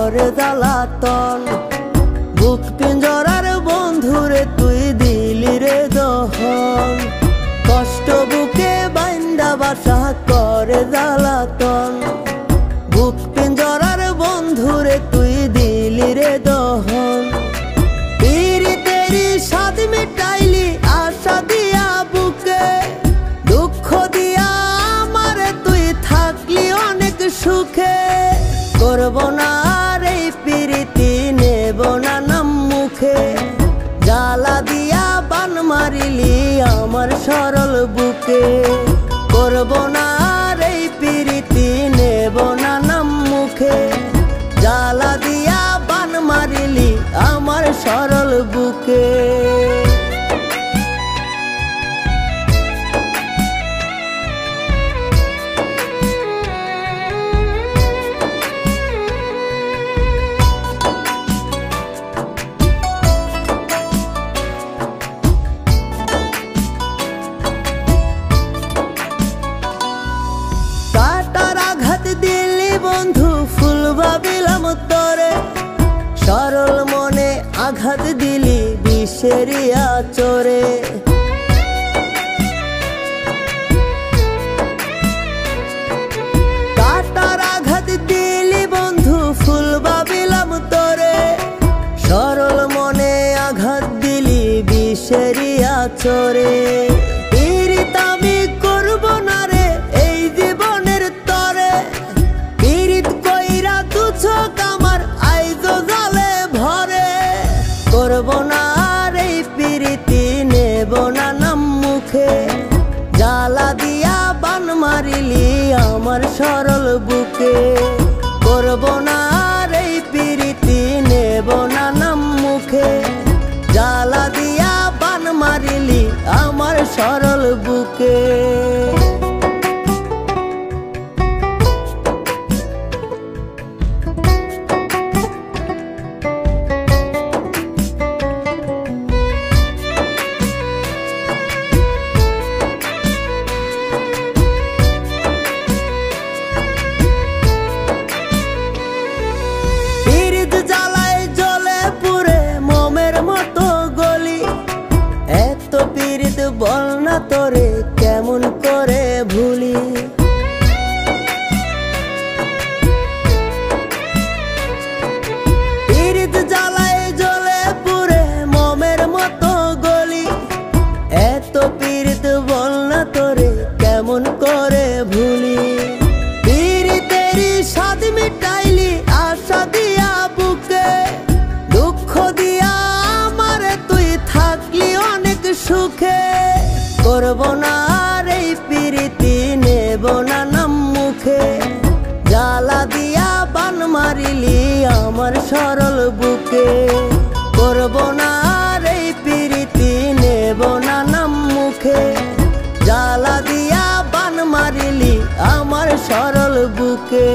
করে জ্বালাতন। বুক পিঞ্জরার বন্ধুরে তুই দিলি রে দহন, কষ্ট বুকে বাইন্দা বাসা করে জ্বালাতন। বুক পিঞ্জরার বন্ধুরে তুই দিলি রে দহন, পীড়িতেরি স্বাদ মিটাইলি আশা দিয়া বুকে, দুঃখ দিয়া আমারে তুই থাকলি অনেক সুখে। করব না আর এই প্রীতি, নেব না নাম মুখে, জ্বালা দিয়া বান মারিলি আমার সরল বুকে। করব না আর এই প্রীতি, নেব না নাম মুখে, জ্বালা দিয়া বান মারিলি আমার সরল বুকে। বন্ধু ফুল ভাবিলাম তরে, সরল মনে আঘাত দিলি বিষেরি আচরে। কাটার আঘাত দিলি বন্ধু ফুল ভাবিলাম তরে, সরল মনে আঘাত দিলি বিষেরি আচরে। আমি করব না রে এই জীবনের তরে, করব না আর এই প্রীতি, নেব না নাম মুখে, জ্বালা দিয়া বান মারিলি আমার সরল বুকে। করব না আর এই প্রীতি, নেব না নাম মুখে, জ্বালা দিয়া বান মারিলি আমার সরল বুকে। বল না তোরে কেমন করে ভুলি, পীড়িত জ্বালায় জ্বলে পুরে মোমের মতো গলি। এত পীড়িত বল না তোরে কেমন করে ভুলি, পীড়িতেরি স্বাদ মিটাইলি আশা দিয়া বুকে, দুঃখ দিয়া আমারে তুই থাকলি অনেক সুখে। করব না আর এই প্রীতি, নেব না নাম মুখে, জ্বালা দিয়া বান মারিলি আমার সরল বুকে। করব না আর এই প্রীতি, নেব না নাম মুখে, জ্বালা দিয়া বান মারিলি আমার সরল বুকে।